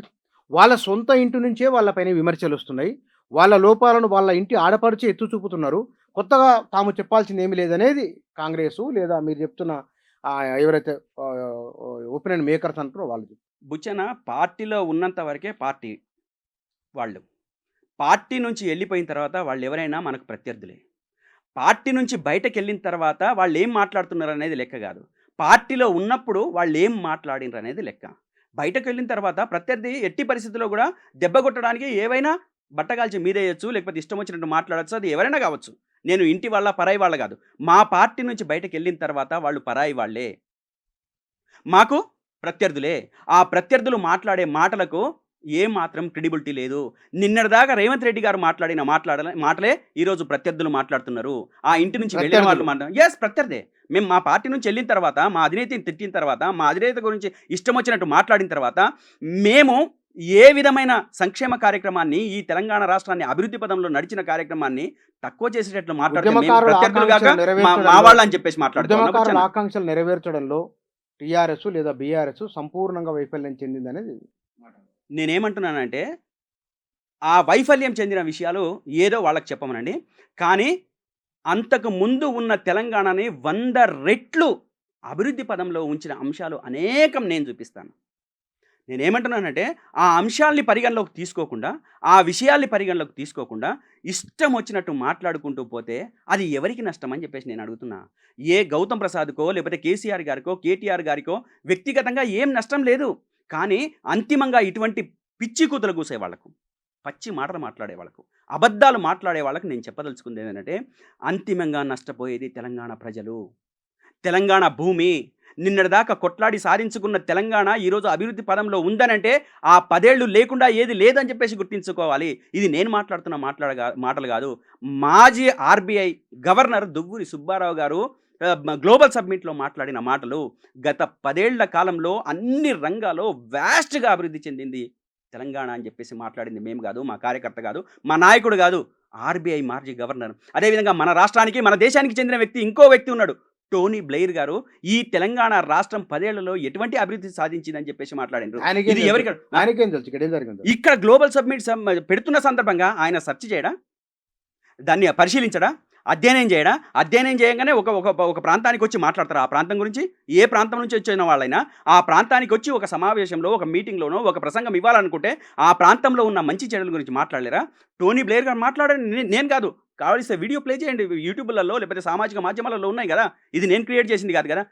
వాళ్ళ సొంత ఇంటి నుంచే వాళ్ళపైన విమర్శలు వస్తున్నాయి. వాళ్ళ లోపాలను వాళ్ళ ఇంటి ఆడపడిచి ఎత్తు చూపుతున్నారు. కొత్తగా తాము చెప్పాల్సింది ఏమీ లేదనేది కాంగ్రెసు లేదా మీరు చెప్తున్న ఎవరైతే ఒపీనియన్ మేకర్స్ అంటారో వాళ్ళు. బుచ్చన, పార్టీలో ఉన్నంత వరకే పార్టీ వాళ్ళు. పార్టీ నుంచి వెళ్ళిపోయిన తర్వాత వాళ్ళు ఎవరైనా మనకు ప్రత్యర్థులే. పార్టీ నుంచి బయటకెళ్ళిన తర్వాత వాళ్ళు ఏం మాట్లాడుతున్నారు అనేది లెక్క కాదు. పార్టీలో ఉన్నప్పుడు వాళ్ళు ఏం మాట్లాడినారు అనేది లెక్క. బయటకు వెళ్ళిన తర్వాత ప్రత్యర్థి ఎట్టి పరిస్థితుల్లో కూడా దెబ్బ కొట్టడానికి ఏవైనా బట్టగాల్చి మీదేయచ్చు, లేకపోతే ఇష్టం వచ్చినట్టు మాట్లాడచ్చు. అది ఎవరైనా కావచ్చు. నేను ఇంటి వాళ్ళ పరాయి వాళ్ళ కాదు. మా పార్టీ నుంచి బయటకు వెళ్ళిన తర్వాత వాళ్ళు పరాయి వాళ్ళే, మాకు ప్రత్యర్థులే. ఆ ప్రత్యర్థులు మాట్లాడే మాటలకు ఏమాత్రం క్రెడిబిలిటీ లేదు. నిన్నటిదాకా రేవంత్ రెడ్డి గారు మాట్లాడిన మాటలే ఈరోజు ప్రత్యర్థులు మాట్లాడుతున్నారు. ఆ ఇంటి నుంచి వెళ్ళిన వాళ్ళు ఎస్ ప్రత్యర్థే. మేము మా పార్టీ నుంచి వెళ్ళిన తర్వాత, మా అధినేతని తిట్టిన తర్వాత, మా అధినేత గురించి ఇష్టం వచ్చినట్టు మాట్లాడిన తర్వాత, మేము ఏ విధమైన సంక్షేమ కార్యక్రమాన్ని, ఈ తెలంగాణ రాష్ట్రాన్ని అభివృద్ధి పదంలో నడిచిన కార్యక్రమాన్ని తక్కువ చేసేటట్లు మాట్లాడుతున్నాం. మా వాళ్ళు అని చెప్పేసి మాట్లాడుతున్నాం. ఆకాంక్షలు నెరవేర్చడంలో టీఆర్ఎస్ లేదా బీఆర్ఎస్ సంపూర్ణంగా వైఫల్యం చెందిందనేది నేనేమంటున్నానంటే, ఆ వైఫల్యం చెందిన విషయాలు ఏదో వాళ్ళకి చెప్పమనండి. కానీ అంతకు ముందు ఉన్న తెలంగాణని 100 రెట్లు అభివృద్ధి పదంలో ఉంచిన అంశాలు అనేకం నేను చూపిస్తాను. నేనేమంటున్నానంటే, ఆ అంశాల్ని పరిగణలోకి తీసుకోకుండా, ఆ విషయాల్ని పరిగణలోకి తీసుకోకుండా ఇష్టం వచ్చినట్టు మాట్లాడుకుంటూ పోతే అది ఎవరికి నష్టం అని చెప్పేసి నేను అడుగుతున్నా. ఏ గౌతమ్ ప్రసాద్కో, లేకపోతే కేసీఆర్ గారికో, కేటీఆర్ గారికో వ్యక్తిగతంగా ఏం నష్టం లేదు. కానీ అంతిమంగా ఇటువంటి పిచ్చి కూతులు కూసే వాళ్ళకు, పచ్చి మాటలు మాట్లాడే వాళ్ళకు, అబద్ధాలు మాట్లాడే వాళ్ళకు నేను చెప్పదలుచుకుంది ఏంటంటే, అంతిమంగా నష్టపోయేది తెలంగాణ ప్రజలు, తెలంగాణ భూమి. నిన్నటిదాకా కొట్లాడి సాధించుకున్న తెలంగాణ ఈరోజు అభివృద్ధి పదంలో ఉందనంటే ఆ 10 ఏళ్ళు లేకుండా ఏది లేదని చెప్పేసి గుర్తించుకోవాలి. ఇది నేను మాట్లాడుతున్న మాటలు కాదు. మాజీ ఆర్బీఐ గవర్నర్ దువ్వూరి సుబ్బారావు గారు గ్లోబల్ సబ్మిట్లో మాట్లాడిన మాటలు. గత 10 ఏళ్ల కాలంలో అన్ని రంగాల్లో వ్యాస్ట్గా అభివృద్ధి చెందింది తెలంగాణ అని చెప్పేసి మాట్లాడింది మేము కాదు, మా కార్యకర్త కాదు, మా నాయకుడు కాదు, ఆర్బీఐ మాజీ గవర్నర్. అదేవిధంగా మన రాష్ట్రానికి, మన దేశానికి చెందిన వ్యక్తి, ఇంకో వ్యక్తి ఉన్నాడు, టోనీ బ్లెయిర్ గారు. ఈ తెలంగాణ రాష్ట్రం 10 ఏళ్లలో ఎటువంటి అభివృద్ధి సాధించిందని చెప్పేసి మాట్లాడినారు. ఇక్కడ గ్లోబల్ సబ్మిట్ పెడుతున్న సందర్భంగా ఆయన సెర్చ్ చేయడా, దాన్ని పరిశీలించడా, అధ్యయనం చేయడా? అధ్యయనం చేయగానే ఒక ప్రాంతానికి వచ్చి మాట్లాడతారు. ఆ ప్రాంతం గురించి ఏ ప్రాంతం నుంచి వచ్చిన వాళ్ళైనా ఆ ప్రాంతానికి వచ్చి ఒక సమావేశంలో, ఒక మీటింగ్లోనో ఒక ప్రసంగం ఇవ్వాలనుకుంటే ఆ ప్రాంతంలో ఉన్న మంచి చెడుల గురించి మాట్లాడలేరా? టోనీ బ్లెయిర్ గారు మాట్లాడని నేను కాదు, కావలిస్తే వీడియో ప్లే చేయండి యూట్యూబ్లలో, లేకపోతే సామాజిక మాధ్యమాలలో ఉన్నాయి కదా. ఇది నేను క్రియేట్ చేసింది కాదు కదా.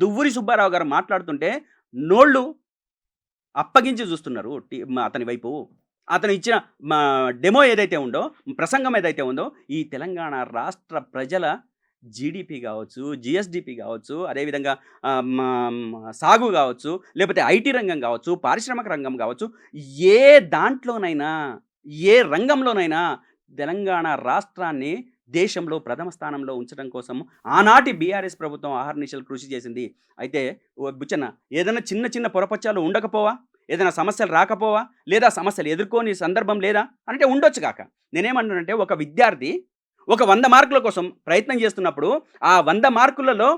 దువ్వూరి సుబ్బారావు గారు మాట్లాడుతుంటే నోళ్ళు అప్పగించి చూస్తున్నారు అతని వైపు. అతను ఇచ్చిన డెమో ఏదైతే ఉందో, ప్రసంగం ఏదైతే ఉందో, ఈ తెలంగాణ రాష్ట్ర ప్రజల జీడిపి కావచ్చు, జిఎస్డిపి కావచ్చు, అదేవిధంగా సాగు కావచ్చు, లేకపోతే ఐటీ రంగం కావచ్చు, పారిశ్రామిక రంగం కావచ్చు, ఏ దాంట్లోనైనా, ఏ రంగంలోనైనా తెలంగాణ రాష్ట్రాన్ని దేశంలో ప్రథమ స్థానంలో ఉంచడం కోసం ఆనాటి బీఆర్ఎస్ ప్రభుత్వం ఆహర్నిశలు కృషి చేసింది. అయితే బుచ్చన్న, ఏదైనా చిన్న చిన్న పొరపచ్చాలు ఉండకపోవా? ఏదైనా సమస్యలు రాకపోవా? లేదా సమస్యలు ఎదుర్కోని సందర్భం లేదా అంటే ఉండొచ్చు కాక. నేనేమంటానంటే, ఒక విద్యార్థి ఒక 100 మార్కుల కోసం ప్రయత్నం చేస్తున్నప్పుడు ఆ 100 మార్కులలో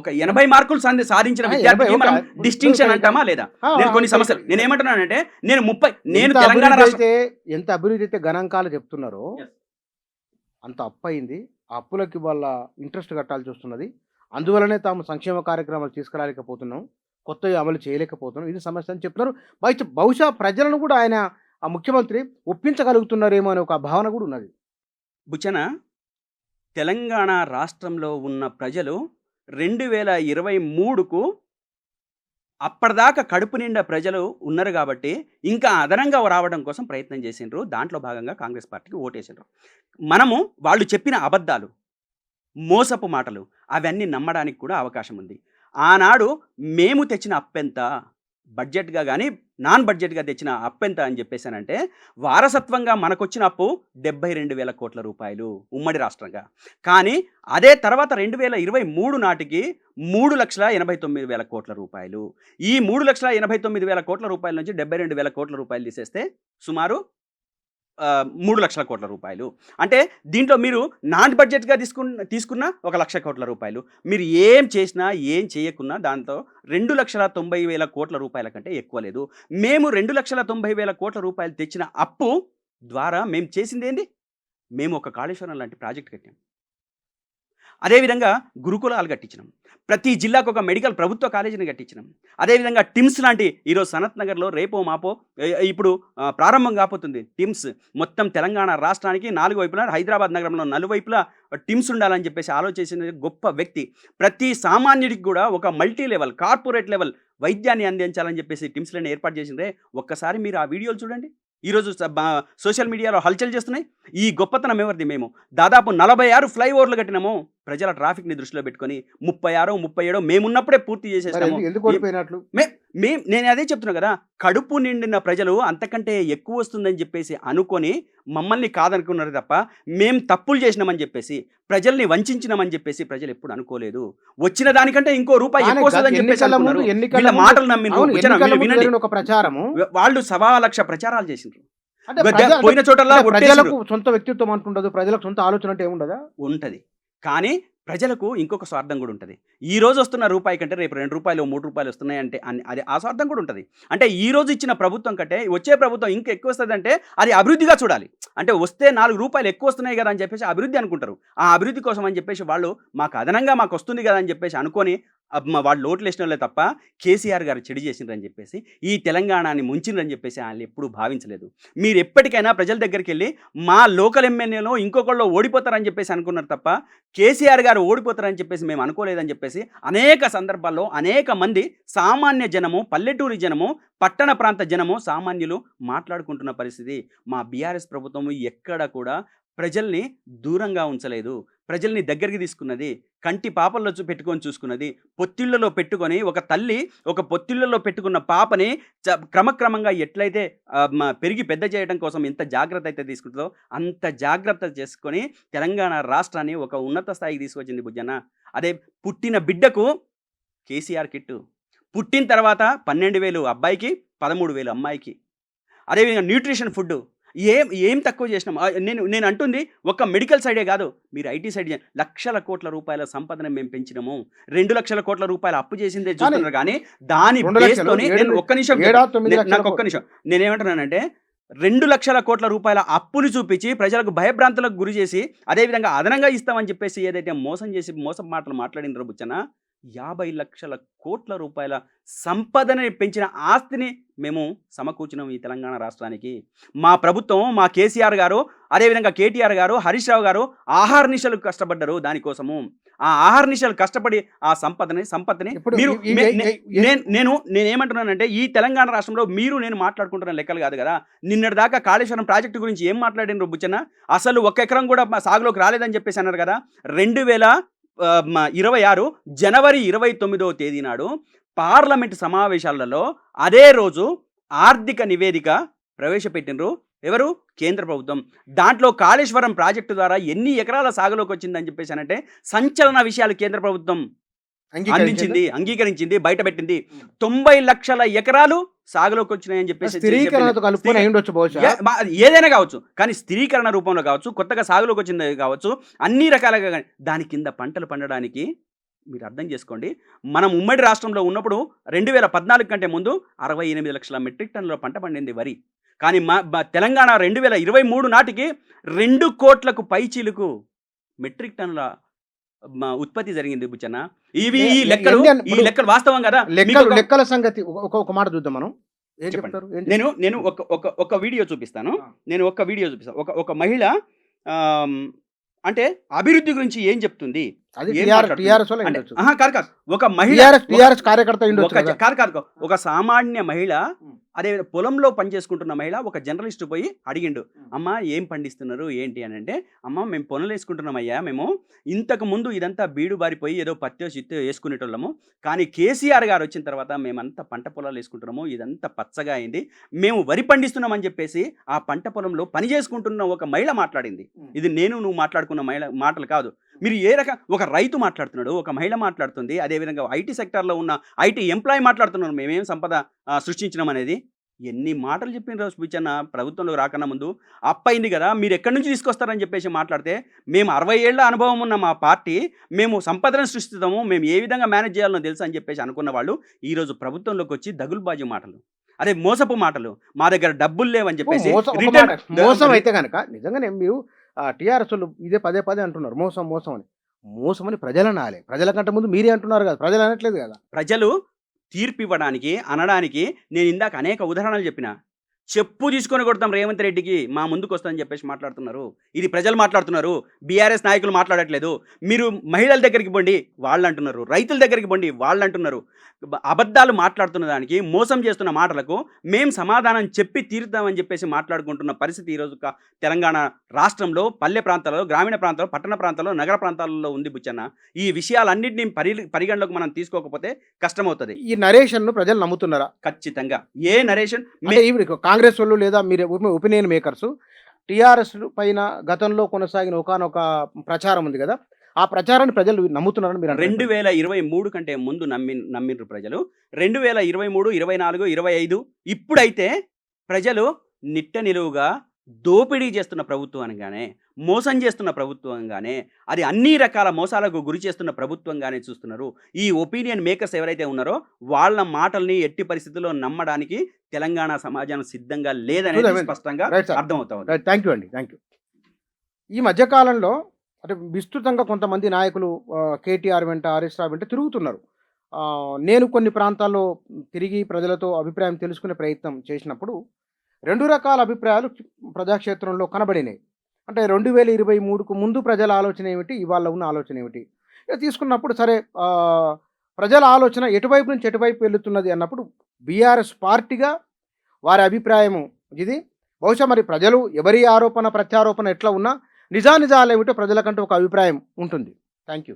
ఒక 80 మార్కులు సాధించిన విద్యార్థికి మనం డిస్టింక్షన్ అంటామా లేదా? నేను కొన్ని సమస్యలు నేనేమంటున్నానంటే, నేను తెలంగాణ రాష్ట్రం ఎంత అభివృద్ధి అయితే గణాంకాలు చెప్తున్నారో అంత అప్పు అయింది. ఆ అప్పులకి వాళ్ళ ఇంట్రెస్ట్ కట్టాల్సి వస్తున్నది. అందువలనే తాము సంక్షేమ కార్యక్రమాలు తీసుకురాలేకపోతున్నాం, కొత్తవి అమలు చేయలేకపోతున్నాం, ఇది సమస్య అని చెప్తున్నారు. బహుశా ప్రజలను కూడా ఆయన ఆ ముఖ్యమంత్రి ఒప్పించగలుగుతున్నారేమో అనే ఒక భావన కూడా ఉన్నది. బుచ్చన తెలంగాణ రాష్ట్రంలో ఉన్న ప్రజలు 2023కు అప్పటిదాకా కడుపు నిండా ప్రజలు ఉన్నారు కాబట్టి ఇంకా అదనంగా రావడం కోసం ప్రయత్నం చేసిండ్రు. దాంట్లో భాగంగా కాంగ్రెస్ పార్టీకి ఓటేసిండ్రు. మనము వాళ్ళు చెప్పిన అబద్ధాలు, మోసపు మాటలు అవన్నీ నమ్మడానికి కూడా అవకాశం ఉంది. ఆనాడు మేము తెచ్చిన అప్పెంత, బడ్జెట్గా కానీ నాన్ బడ్జెట్గా తెచ్చిన అప్పెంత అని చెప్పేసానంటే, వారసత్వంగా మనకొచ్చిన అప్పు 72,000 కోట్ల రూపాయలు ఉమ్మడి రాష్ట్రంగా. కానీ అదే తర్వాత 2023 నాటికి 3,89,000 కోట్ల రూపాయలు. ఈ 3,89,000 కోట్ల రూపాయల నుంచి 72,000 కోట్ల రూపాయలు తీసేస్తే సుమారు 3,00,000 కోట్ల రూపాయలు. అంటే దీంట్లో మీరు నాన్ బడ్జెట్గా తీసుకున్న 1,00,000 కోట్ల రూపాయలు. మీరు ఏం చేసినా ఏం చేయకున్నా దాంతో 2,90,000 కోట్ల రూపాయల కంటే ఎక్కువ లేదు. మేము 2,90,000 కోట్ల రూపాయలు తెచ్చిన అప్పు ద్వారా మేము చేసింది ఏంటి? మేము ఒక కాళేశ్వరం లాంటి ప్రాజెక్ట్ కట్టాం. అదేవిధంగా గురుకులాలు కట్టించినాం. ప్రతి జిల్లాకు ఒక మెడికల్ ప్రభుత్వ కాలేజీని కట్టించినాం. అదేవిధంగా టిమ్స్ లాంటి ఈరోజు సనత్ నగర్లో రేపో మాపో ఇప్పుడు ప్రారంభం కాపోతుంది టిమ్స్. మొత్తం తెలంగాణ రాష్ట్రానికి 4 వైపులా, హైదరాబాద్ నగరంలో నలువైపులా టిమ్స్ ఉండాలని చెప్పేసి ఆలోచించిన గొప్ప వ్యక్తి. ప్రతి సామాన్యుడికి కూడా ఒక మల్టీ లెవెల్, కార్పొరేట్ లెవెల్ వైద్యాన్ని అందించాలని చెప్పేసి టిమ్స్లను ఏర్పాటు చేసిందే. ఒక్కసారి మీరు ఆ వీడియోలు చూడండి. ఈరోజు సోషల్ మీడియాలో హల్చల్ చేస్తున్నాయి. ఈ గొప్పతనం ఎవరిది? మేము దాదాపు 46 ఫ్లైఓవర్లు కట్టినాము. ప్రజల ట్రాఫిక్ని దృష్టిలో పెట్టుకొని 36, 37 మేమున్నప్పుడే పూర్తి చేసేసాము. నేను అదే చెప్తున్నా కదా, కడుపు నిండిన ప్రజలు అంతకంటే ఎక్కువ వస్తుందని చెప్పేసి అనుకొని మమ్మల్ని కాదనుకున్నారు తప్ప మేము తప్పులు చేసినామని చెప్పేసి, ప్రజల్ని వంచినామని చెప్పేసి ప్రజలు ఎప్పుడు అనుకోలేదు. వచ్చిన దానికంటే ఇంకో రూపాయి ఎక్కువ వస్తుందని చెప్పేసి అనుకున్నారు. వీళ్ళ మాటలు నమ్మిన ఒక ప్రచారము వాళ్ళు 1,00,000 ప్రచారాలు చేసిండ్రు. పోయిన చోటల్లా ప్రజలకు సొంత వ్యక్తిత్వం అంటుండదు, ప్రజలకు సొంత ఆలోచన అంటే ఏముండదా? ఉంటది. కానీ ప్రజలకు ఇంకొక స్వార్థం కూడా ఉంటుంది. ఈ రోజు వస్తున్న రూపాయి కంటే రేపు 2 రూపాయలు 3 రూపాయలు వస్తున్నాయంటే అది ఆ స్వార్థం కూడా ఉంటుంది. అంటే ఈ రోజు ఇచ్చిన ప్రభుత్వం కంటే వచ్చే ప్రభుత్వం ఇంకా ఎక్కువ వస్తుందంటే అది అభివృద్ధిగా చూడాలి. అంటే వస్తే 4 రూపాయలు ఎక్కువ వస్తున్నాయి కదా అని చెప్పేసి అభివృద్ధి అనుకుంటారు. ఆ అభివృద్ధి కోసం అని చెప్పేసి వాళ్ళు మాకు అదనంగా మాకు వస్తుంది కదా అని చెప్పేసి అనుకొని వాళ్ళు లోట్లు వేసిన వాళ్ళే తప్ప కేసీఆర్ గారు చెడు చేసిండ్రని చెప్పేసి, ఈ తెలంగాణని ముంచిండ్రని చెప్పేసి వాళ్ళు ఎప్పుడూ భావించలేదు. మీరు ఎప్పటికైనా ప్రజల దగ్గరికి వెళ్ళి మా లోకల్ ఎమ్మెల్యేలో ఇంకొకళ్ళు ఓడిపోతారని చెప్పేసి అనుకున్నారు తప్ప కేసీఆర్ గారు ఓడిపోతారని చెప్పేసి మేము అనుకోలేదని చెప్పేసి అనేక సందర్భాల్లో అనేక మంది సామాన్య జనము, పల్లెటూరి జనము, పట్టణ ప్రాంత జనము, సామాన్యులు మాట్లాడుకుంటున్న పరిస్థితి. మా బీఆర్ఎస్ ప్రభుత్వం ఎక్కడ కూడా ప్రజల్ని దూరంగా ఉంచలేదు, ప్రజల్ని దగ్గరికి తీసుకున్నది, కంటి పాపల్లో పెట్టుకొని చూసుకున్నది. పొత్తిళ్లలో పెట్టుకొని ఒక తల్లి ఒక పొత్తిళ్లలో పెట్టుకున్న పాపని క్రమక్రమంగా ఎట్లయితే పెరిగి పెద్ద చేయడం కోసం ఎంత జాగ్రత్త అయితే తీసుకుంటుందో అంత జాగ్రత్త చేసుకొని తెలంగాణ రాష్ట్రాన్ని ఒక ఉన్నత స్థాయికి తీసుకొచ్చింది బుజ్జన్న. అదే పుట్టిన బిడ్డకు కేసీఆర్ కిట్టు, పుట్టిన తర్వాత 12,000 అబ్బాయికి, 13,000 అమ్మాయికి. అదేవిధంగా న్యూట్రిషన్ ఫుడ్ ఏం తక్కువ చేసినాం. నేను అంటుంది ఒక మెడికల్ సైడే కాదు, మీరు ఐటీ సైడ్ 1,00,000 కోట్ల రూపాయల సంపదను మేము పెంచినాము. 2,00,000 కోట్ల రూపాయలు అప్పు చేసిందే చూస్తున్నారు. కానీ దాని బేస్తోని నాకు ఒక్క నిమిషం నేనేమంటున్నానంటే 2,00,000 కోట్ల రూపాయల అప్పులు చూపించి ప్రజలకు భయభ్రాంతులకు గురి చేసి అదేవిధంగా అదనంగా ఇస్తామని చెప్పేసి ఏదైతే మోసం మాటలు మాట్లాడినారో బుచ్చన్న, 50,00,000 కోట్ల రూపాయల సంపదని పెంచిన ఆస్తిని మేము సమకూర్చినాం ఈ తెలంగాణ రాష్ట్రానికి. మా ప్రభుత్వం, మా కేసీఆర్ గారు, అదేవిధంగా కేటీఆర్ గారు, హరీష్ రావు గారు ఆహార నిశలు కష్టపడ్డారు దానికోసము. ఆ ఆహార నిశలు కష్టపడి ఆ సంపత్తిని మీరు నేనేమంటున్నానంటే ఈ తెలంగాణ రాష్ట్రంలో మీరు నేను మాట్లాడుకుంటున్న లెక్కలు కాదు కదా. నిన్నటి దాకా కాళేశ్వరం ప్రాజెక్టు గురించి ఏం మాట్లాడినారు బుచ్చన్న? అసలు 1 ఎకరం కూడా సాగులోకి రాలేదని చెప్పేసి అన్నారు కదా. 2026 జనవరి 29వ తేదీ నాడు పార్లమెంటు సమావేశాలలో అదే రోజు ఆర్థిక నివేదిక ప్రవేశపెట్టినరు. ఎవరు? కేంద్ర ప్రభుత్వం. దాంట్లో కాళేశ్వరం ప్రాజెక్టు ద్వారా ఎన్ని ఎకరాల సాగులోకి వచ్చిందని చెప్పేసి అంటే సంచలన విషయాలు కేంద్ర ప్రభుత్వం అంగీకరించింది, బయటపెట్టింది. 90 లక్షల ఎకరాలు సాగులోకి వచ్చినాయని చెప్పేసి ఏదైనా కావచ్చు, కానీ స్థిరీకరణ రూపంలో కావచ్చు, కొత్తగా సాగులోకి వచ్చింది కావచ్చు, అన్ని రకాలుగా. దాని కింద పంటలు పండడానికి మీరు అర్థం చేసుకోండి, మనం ఉమ్మడి రాష్ట్రంలో ఉన్నప్పుడు 2014 కంటే ముందు 68 లక్షల మెట్రిక్ టన్నుల పంట పండింది వరి. కానీ మా తెలంగాణ 2023 నాటికి 2 కోట్లకు పైచీలకు మెట్రిక్ టన్నుల ఉత్పత్తి జరిగింది బుచ్చన్న. ఈ లెక్కలు వాస్తవం కదా? లెక్కల సంగతి ఒక మాట చూద్దాం మనం. నేను ఒక వీడియో చూపిస్తాను. ఒక మహిళ అంటే అభివృద్ధి గురించి ఏం చెప్తుంది? అది ఏం టీఆర్ఎస్ మాట్లాడుతుంది? టీఆర్ఎస్ వల్ల అంటే ఉండొచ్చు. కాదు. ఒక మహిళ టీఆర్ఎస్ కార్యకర్త ఉండొచ్చు ఒక కదా. కాదు. ఒక సామాన్య మహిళ, అదే పొలంలో పనిచేసుకుంటున్న మహిళ, ఒక జర్నలిస్ట్ పోయి అడిగిండు, అమ్మ ఏం పండిస్తున్నారు ఏంటి అని అంటే, అమ్మ మేము పొలం వేసుకుంటున్నామయ్యా, మేము ఇంతకు ముందు ఇదంతా బీడు బారిపోయి ఏదో పత్తో చిత్తో వేసుకునేటోళ్ళము, కానీ కేసీఆర్ గారు వచ్చిన తర్వాత మేమంతా పంట పొలాలు వేసుకుంటున్నాము, ఇదంతా పచ్చగా అయింది, మేము వరి పండిస్తున్నామని చెప్పేసి ఆ పంట పొలంలో పని చేసుకుంటున్న ఒక మహిళ మాట్లాడింది. ఇది నువ్వు మాట్లాడుకున్న మహిళ మాటలు కాదు. మీరు ఏ రకం, ఒక రైతు మాట్లాడుతున్నాడు, ఒక మహిళ మాట్లాడుతుంది, అదేవిధంగా ఐటీ సెక్టార్లో ఉన్న ఐటీ ఎంప్లాయీ మాట్లాడుతున్నారు, మేమేం సంపద సృష్టించడం అనేది. ఎన్ని మాటలు చెప్పిన రోజు బుచ్చన్న ప్రభుత్వంలో రాకన్నా ముందు అప్పయింది కదా, మీరు ఎక్కడి నుంచి తీసుకొస్తారని చెప్పేసి మాట్లాడితే, మేము 60 ఏళ్ల అనుభవం ఉన్న మా పార్టీ, మేము సంపదను సృష్టిస్తాము, మేము ఏ విధంగా మేనేజ్ చేయాలో తెలుసు అని చెప్పేసి అనుకున్న వాళ్ళు ఈరోజు ప్రభుత్వంలోకి వచ్చి దగులుబాజీ మాటలు, అదే మోసపు మాటలు, మా దగ్గర డబ్బులు లేవని చెప్పేసి మోసం అయితే కనుక నిజంగానే మీరు టీఆర్ఎస్ వాళ్ళు ఇదే పదే అంటున్నారు మోసం అని. మోసం అని ప్రజలు అనాలి. ప్రజల కంటే ముందు మీరే అంటున్నారు కదా, ప్రజలు అనట్లేదు కదా. ప్రజలు తీర్పు ఇవ్వడానికి, అనడానికి నేను ఇందాక అనేక ఉదాహరణలు చెప్పిన. చెప్పు తీసుకొని కొడతాం రేవంత్ రెడ్డికి, మా ముందుకు వస్తుందని చెప్పేసి మాట్లాడుతున్నారు. ఇది ప్రజలు మాట్లాడుతున్నారు, బీఆర్ఎస్ నాయకులు మాట్లాడట్లేదు. మీరు మహిళల దగ్గరికి పోండి వాళ్ళు అంటున్నారు, రైతుల దగ్గరికి పోండి వాళ్ళు అంటున్నారు. అబద్ధాలు మాట్లాడుతున్న దానికి, మోసం చేస్తున్న మాటలకు మేము సమాధానం చెప్పి తీరుతామని చెప్పేసి మాట్లాడుకుంటున్న పరిస్థితి ఈరోజు తెలంగాణ రాష్ట్రంలో పల్లె ప్రాంతాలలో, గ్రామీణ ప్రాంతాల్లో, పట్టణ ప్రాంతాల్లో, నగర ప్రాంతాలలో ఉంది బుచ్చన్న. ఈ విషయాలన్నింటినీ పరిగణలోకి మనం తీసుకోకపోతే కష్టమవుతుంది. ఈ నరేషన్ను ప్రజలు నమ్ముతున్నారా? ఖచ్చితంగా. ఏ నరేషన్ కాంగ్రెస్ వాళ్ళు లేదా మీరు ఒపీనియన్ మేకర్స్ టీఆర్ఎస్ పైన గతంలో కొనసాగిన ఒకానొక ప్రచారం ఉంది కదా, ఆ ప్రచారాన్ని ప్రజలు నమ్ముతున్నారని మీరు 2023 కంటే ముందు నమ్మిండ్రు ప్రజలు. 2023, 24, 25 ఇప్పుడైతే ప్రజలు నిట్ట నిలువుగా దోపిడీ చేస్తున్న ప్రభుత్వంగానే, మోసం చేస్తున్న ప్రభుత్వంగానే, అది అన్ని రకాల మోసాలకు గురి చేస్తున్న ప్రభుత్వంగానే చూస్తున్నారు. ఈ ఒపీనియన్ మేకర్స్ ఎవరైతే ఉన్నారో వాళ్ళ మాటల్ని ఎట్టి పరిస్థితుల్లో నమ్మడానికి తెలంగాణ సమాజం సిద్ధంగా లేదనేది స్పష్టంగా అర్థమవుతుంది. థ్యాంక్ యూ అండి, థ్యాంక్ యూ. ఈ మధ్యకాలంలో అంటే విస్తృతంగా కొంతమంది నాయకులు కేటీఆర్ వెంట, హరీష్ రావు వెంట తిరుగుతున్నారు. నేను కొన్ని ప్రాంతాల్లో తిరిగి ప్రజలతో అభిప్రాయం తెలుసుకునే ప్రయత్నం చేసినప్పుడు 2 రకాల అభిప్రాయాలు ప్రజాక్షేత్రంలో కనబడినాయి. అంటే 2023కు ముందు ప్రజల ఆలోచన ఏమిటి, ఇవాళ ఉన్న ఆలోచన ఏమిటి తీసుకున్నప్పుడు, సరే ప్రజల ఆలోచన ఎటువైపు నుంచి ఎటువైపు వెళుతున్నది అన్నప్పుడు బీఆర్ఎస్ పార్టీగా వారి అభిప్రాయము ఇది. బహుశా మరి ప్రజలు ఎవరి ఆరోపణ ప్రత్యారోపణ ఎట్లా ఉన్నా నిజానిజాలు ఏమిటో ప్రజలకంటూ ఒక అభిప్రాయం ఉంటుంది. Thank you.